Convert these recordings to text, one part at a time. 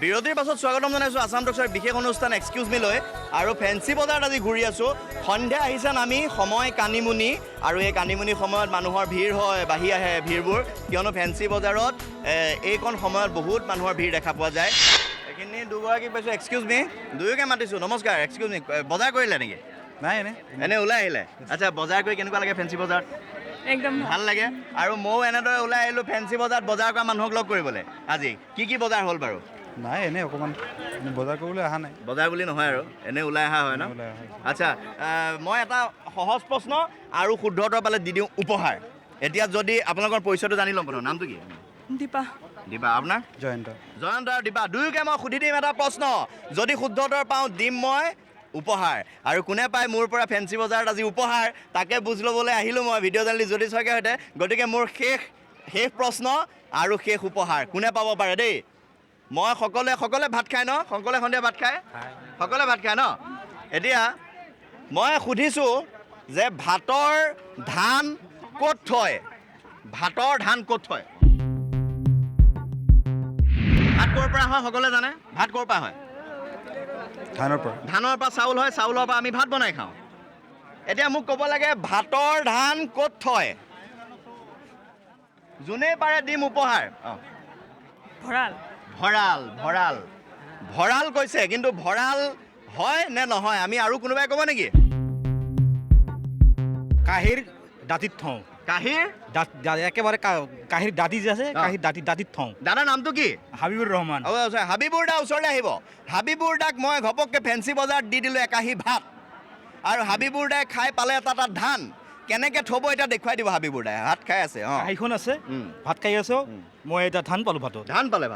বিৰতিৰ পাছত স্বাগতম জনাইছোঁ আছাম টক্সৰ বিশেষ অনুষ্ঠান এক্সকিউজ মি লৈ আৰু ফেঞ্চি বজাৰত আজি ঘূৰি আছোঁ। সন্ধিয়া আহিছে নামি সময় কানিমুনি আৰু এই কানিমুনি সময়ত মানুহৰ ভিৰ হয়, বাঢ়ি আহে ভিৰবোৰ, কিয়নো ফেঞ্চি বজাৰত এইকণ সময়ত বহুত মানুহৰ ভিৰ দেখা পোৱা যায়। এইখিনি দুগৰাকীক পাইছোঁ। এক্সকিউজ মি, দুয়োকে মাতিছোঁ। নমস্কাৰ, এক্সকিউজ মি, বজাৰ কৰিলে নেকি? নাই এনে ওলাই আহিলে? আচ্ছা, বজাৰ কৰি কেনেকুৱা লাগে ফেঞ্চি বজাৰত? একদম ভাল লাগে। আৰু ময়ো এনেদৰে ওলাই আহিলোঁ ফেঞ্চি বজাৰত বজাৰ কৰা মানুহক লগ কৰিবলৈ। আজি কি বজাৰ হ'ল বাৰু? নাই এনেই অকণমান বজাৰ কৰিবলৈ অহা নাই। বজাৰ বুলি নহয় আৰু এনেই ওলাই অহা হয় ন? ওলাই অহা। আচ্ছা, মই এটা সহজ প্ৰশ্ন আৰু শুদ্ধ উত্তৰ পালে দি দিওঁ উপহাৰ। এতিয়া যদি আপোনালোকৰ পৰিচয়টো জানি ল'ম, প্ৰথম নামটো কি? দীপা দীপা। আপোনাৰ? জয়ন্ত। জয়ন্ত আৰু দীপা দুয়োকে মই সুধি দিম এটা প্ৰশ্ন, যদি শুদ্ধ উত্তৰ পাওঁ দিম মই উপহাৰ। আৰু কোনে পায় মোৰ পৰা ফেঞ্চি বজাৰত আজি উপহাৰ, তাকে বুজ ল'বলৈ আহিলোঁ মই ভিডিঅ' জাৰ্নেলিষ্ট জ্যোতি শইকীয়াৰ সৈতে। গতিকে মোৰ শেষ প্ৰশ্ন আৰু শেষ উপহাৰ কোনে পাব পাৰে দেই? মই সকলোৱে ভাত খায় ন? সকলোৱে সন্ধিয়া ভাত খায়? সকলোৱে ভাত খায় ন? এতিয়া মই সুধিছোঁ যে ভাতৰ ধান ক'ত থয়? ভাতৰ ধান ক'ত থয়? ভাত ক'ৰ পৰা হয় সকলোৱে জানে? ভাত ক'ৰ পৰা হয়? ধানৰ পৰা চাউল হয়, চাউলৰ পৰা আমি ভাত বনাই খাওঁ। এতিয়া মোক ক'ব লাগে ভাতৰ ধান ক'ত থয়? যোনে পাৰে দিম উপহাৰ। ভঁৰাল ভঁৰাল কৈছে, কিন্তু ভঁৰাল হয় নে নহয় আমি আৰু কোনোবাই ক'ব নেকি? কাঁহীৰ দাঁতিত থওঁ। কাঁহীৰ একেবাৰে কাঁহীৰ দাঁতি যে আছে, কাঁহীৰ দাঁতিত থওঁ। দাদাৰ নামটো কি? হাবিবুৰ ৰহমান। হাবিবুৰ দা ওচৰলৈ আহিব। হাবিবুৰ দাক মই ঘপককৈ ফেঞ্চি বজাৰত দি দিলোঁ একাহী ভাত, আৰু হাবিবুৰ দাই খাই পালে এটা তাত ধান। কেনেকৈ থ'ব এতিয়া দেখুৱাই দিব হাবিবুৰ দাই। ভাত খাই আছে, কাঁহীখন আছে, ভাত খাই আছো। মই এটা ধান পালোঁ ভাতত। ধান পালে?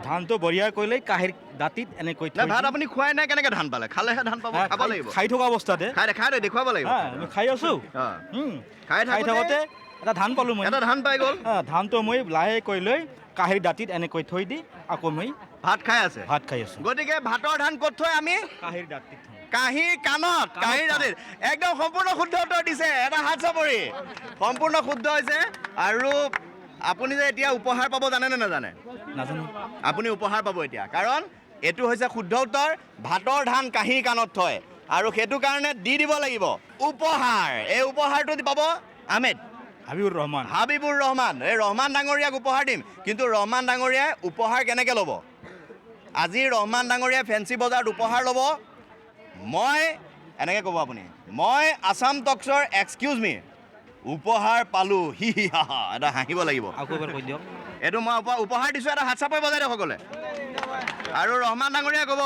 ধানটো বঢ়িয়া কৰিলে কাঁহীৰ দাঁতিত এনেকৈ ভাত আপুনি খুৱাই নাই, কেনেকৈ ধান পালে? খালেহে ধান পাব, খাব লাগিব। খাই থকা অৱস্থাতে খাই দেখুৱাব লাগিব। মই খাই আছো, খাই থাকোঁতে এটা ধান পালোঁ মই। এটা ধান পাই গ'ল। ধানটো মই লাহেকৈ লৈ কাঁহীৰ দাঁতিত এনেকৈ থৈ দি আকৌ মই ভাত খাই আছো। গতিকে ভাতৰ ধান ক'ত থয় আমি? কাঁহীৰ দাঁতিত থওঁ। কাঁহীৰ কাণত, কাঁহীৰ দাঁতিত। একদম সম্পূৰ্ণ শুদ্ধ উত্তৰ দিছে। এটা হাত চাপৰি, সম্পূৰ্ণ শুদ্ধ হৈছে। আৰু আপুনি যে এতিয়া উপহাৰ পাব জানে নে নাজানে? নাজানো। আপুনি উপহাৰ পাব এতিয়া, কাৰণ এইটো হৈছে শুদ্ধ উত্তৰ। ভাতৰ ধান কাঁহীৰ কাণত থয়, আৰু সেইটো কাৰণে দি দিব লাগিব উপহাৰ। এই উপহাৰটো পাব আহমেদ হাবিবুৰ ৰহমান। এই ৰহমান ডাঙৰীয়াক উপহাৰ দিম, কিন্তু ৰহমান ডাঙৰীয়াই উপহাৰ কেনেকৈ ল'ব? আজি ৰহমান ডাঙৰীয়াই ফেঞ্চি বজাৰত উপহাৰ ল'ব। মই এনেকৈ ক'ব আপুনি, মই আছাম টক্সৰ এক্সকিউজ মি উপহাৰ পালোঁ, হি হি হা হা, এটা হাঁহিব লাগিব। আকৌ এবাৰ কৈ দিয়ক। এইটো মই উপহাৰ দিছোঁ, এটা হাত চাপৰি বজাই দিয়ক সকলোৱে। আৰু ৰহমান ডাঙৰীয়াই ক'ব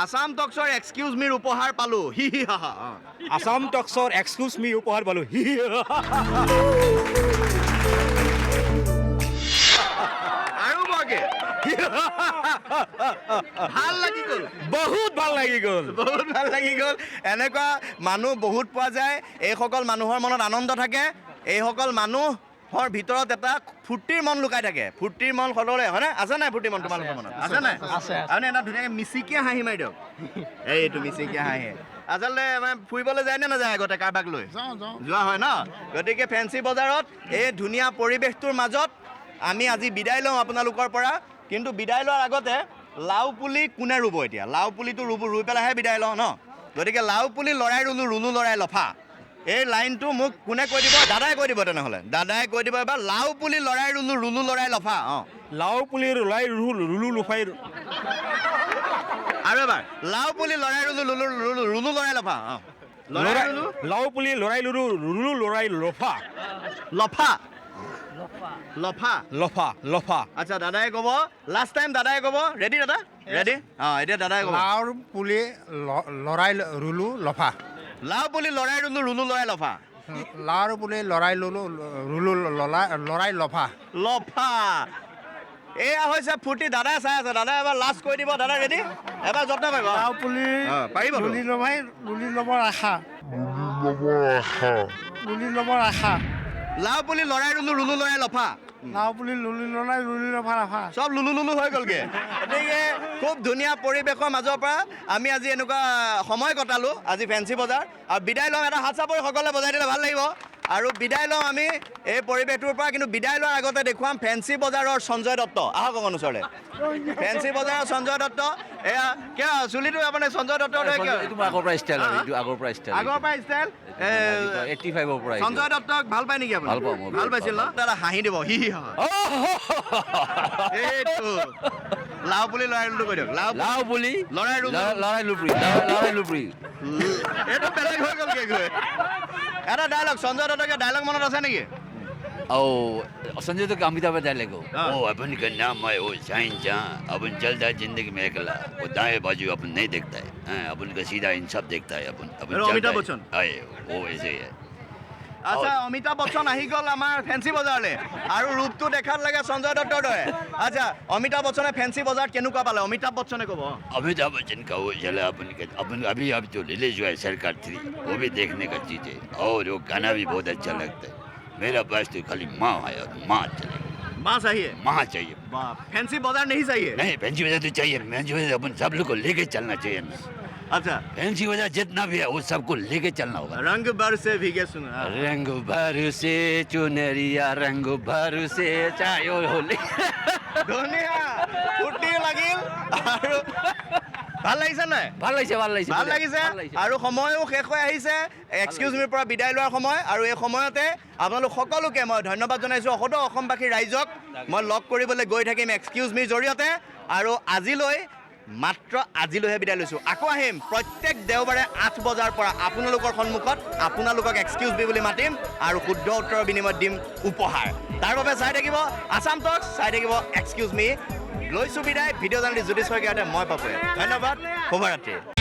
আছাম টক্সৰ এক্সকিউজ মিৰ উপহাৰ পালোঁ, হি হি হা হা। আছাম টক্সৰ এক্সকিউজ মি উপহাৰ পালোঁ, হি হি হা হা। আৰু বৰকে ভাল লাগি গ'ল, বহুত ভাল লাগি গ'ল। এনেকুৱা মানুহ বহুত পোৱা যায়। এইসকল মানুহৰ মনত আনন্দ থাকে। এইসকল মানুহৰ ভিতৰত এটা ফূৰ্তিৰ মন লুকাই থাকে। ফূৰ্তিৰ মন সকলোৰে হয়নে? আছে নাই ফূৰ্তিৰ মন তোমালোকৰ মনত? আছে নাই? আৰু এটা ধুনীয়াকৈ মিচিকিয়া হাঁহি মাৰি দিয়ক। এইটো মিচিকিয়া হাঁহি আচলতে মানে ফুৰিবলৈ যায় নে নাযায়? আগতে কাৰোবাক লৈ যোৱা হয় ন? গতিকে ফেঞ্চি বজাৰত এই ধুনীয়া পৰিৱেশটোৰ মাজত আমি আজি বিদায় লওঁ আপোনালোকৰ পৰা। কিন্তু বিদায় লোৱাৰ আগতে লাও পুলি কোনে ৰুব? এতিয়া লাও পুলিটো ৰুই পেলাইহে বিদায় লওঁ ন? গতিকে লাও পুলি লৰাই ৰুলোঁ, ৰুলোঁ লৰাই লফা, এই লাইনটো মোক কোনে কৈ দিব? দাদাই কৈ দিব। তেনেহ'লে দাদাই কৈ দিব এবাৰ, লাও পুলি লৰাই ৰুলোঁ, ৰুলোঁ লৰাই লফা। লাও পুলি লৰাই ৰুলোঁ লফাই। আৰু এবাৰ, লাও পুলি লৰাই ৰুলোঁ, ৰুলোঁ লৰাই লফা। লাও পুলি লৰাই ৰুলোঁ লৰাই লফা। লফা। আচ্ছা, দাদাই ক'ব লাষ্ট টাইম, দাদাই ক'ব। ৰেডি দাদা? ৰেডি? এতিয়া দাদাই ক'ব। লাও পুলি লৰাই ৰুলোঁ লফা। লাও পুলি লৰাই ৰুলোঁ, ৰুলোঁ লৰাই লফা। লাও পুলি লৰাই ৰুলোঁ লৰাই লফা। এয়া হৈছে ফূৰ্তি। দাদাই চাই আছে, দাদাই এবাৰ লাষ্ট কৈ দিব। দাদা ৰেডি? এবাৰ যত্ন পাৰিব। লাও পুলি পাৰিব ৰুলি ল'বৰ আশা। লাও পুলি লৰাই ৰুলোঁ, ৰুলোঁ লৰাই লফা। লাও পুলি ৰুলি লফা। চব লুলু হৈ গ'লগে। গতিকে খুব ধুনীয়া পৰিৱেশৰ মাজৰ পৰা আমি আজি এনেকুৱা সময় কটালোঁ আজি ফেঞ্চি বজাৰ। আৰু বিদায় লওঁ, এটা হাত চাপৰি সকলোৱে বজাই দিলে ভাল লাগিব। আৰু বিদায় লওঁ আমি এই পৰিৱেশটোৰ পৰা কিন্তু বিদায় লোৱাৰ আগতে দেখুৱাম ফেঞ্চি বজাৰৰ সঞ্জয় দত্ত আহক অকণ ওচৰলৈ ফেঞ্চি বজাৰৰ সঞ্জয় দত্ত এয়া কিয় চুলিটো আপুনি সঞ্জয় দত্তৰ এইটো মই আগৰ পৰা ষ্টাইল আৰু এইটো আগৰ পৰা ষ্টাইল আগৰ পৰা ষ্টাইল 85ৰ পৰা সঞ্জয় দত্তক ভাল পায় নেকি আপুনি ভাল পাওঁ মই, ভাল পাইছিল ন দাদা হাঁহি দিব হি হি এইটো লাও পুলি লৰাই লুলো কৈ দিয়ক লাও বুলি লৰাই লুলো লৰাই লুবৰি এইটো বেলেগ হৈ গ'ল গৈ এটা ডায়লগ সঞ্জয় দত্তকে ডায়লগ মনত আছে নেকি संजय तो अमिताभ बच्चन लगो हाँ। ओ अपन का नाम है वो साइन जहाँ अपन चलता है जिंदगी में अकेला वो दाएं बाजू अपन नहीं देखता है हाँ, अपन का सीधा इंसाफ देखता है अपन अपन हेलो, अमिताभ बच्चन? आए वो ऐसे ही है আচ্ছা অমিতাভ বচ্চন আহি গ'ল আমাৰ ফেঞ্চি বজাৰলৈ আৰু ৰূপটো দেখাত লাগে সঞ্জয় দত্তৰ দৰে আচ্ছা অমিতাভ বচ্চনে ফেঞ্চি বজাৰত কেনেকুৱা পালে অমিতাভ বচ্চনে ক'ব अमिताभ बच्चन का वो चला अपन अभी अब जो रिलीज हुआ है सरकार 3 वो भी देखने का चीज है और वो गाना भी बहुत अच्छा लगता है मेरा पास तो खाली माँ है और माँ चलेगा माँ चाहिए माँ चाहिए फैंसी बाजार नहीं चाहिए नहीं फैंसी वजह तो चाहिए फैंसी वजह अपन सब लोग को लेके चलना चाहिए ना अच्छा फैंसी वजह जितना भी है वो सबको लेके चलना होगा रंग भर से भीगे सुना रंग भर से चुनरिया रंग भर से चायो होली ধুনীয়া ফূৰ্তি লাগিল আৰু ভাল লাগিছে নাই ভাল লাগিছে ভাল লাগিছে ভাল লাগিছে আৰু সময়ো শেষ হৈ আহিছে এক্সকিউজ মিৰ পৰা বিদায় লোৱাৰ সময় আৰু এই সময়তে আপোনালোক সকলোকে মই ধন্যবাদ জনাইছোঁ সকলো অসমবাসী ৰাইজক মই লগ কৰিবলৈ গৈ থাকিম এক্সকিউজ মিৰ জৰিয়তে আৰু মাত্ৰ আজিলৈহে বিদায় লৈছোঁ আকৌ আহিম প্ৰত্যেক দেওবাৰে 8 বজাৰ পৰা আপোনালোকৰ সন্মুখত আপোনালোকক এক্সকিউজ মি বুলি মাতিম আৰু শুদ্ধ উত্তৰৰ বিনিময়ত দিম উপহাৰ তাৰ বাবে চাই থাকিব আসাম টক্স চাই থাকিব এক্সকিউজ মি লৈছোঁ বিদায় ভিডিঅ' জাৰ্নেলিষ্ট জ্যোতিষ শইকীয়াতে মই পাপোৱে ধন্যবাদ শুভৰাত্ৰি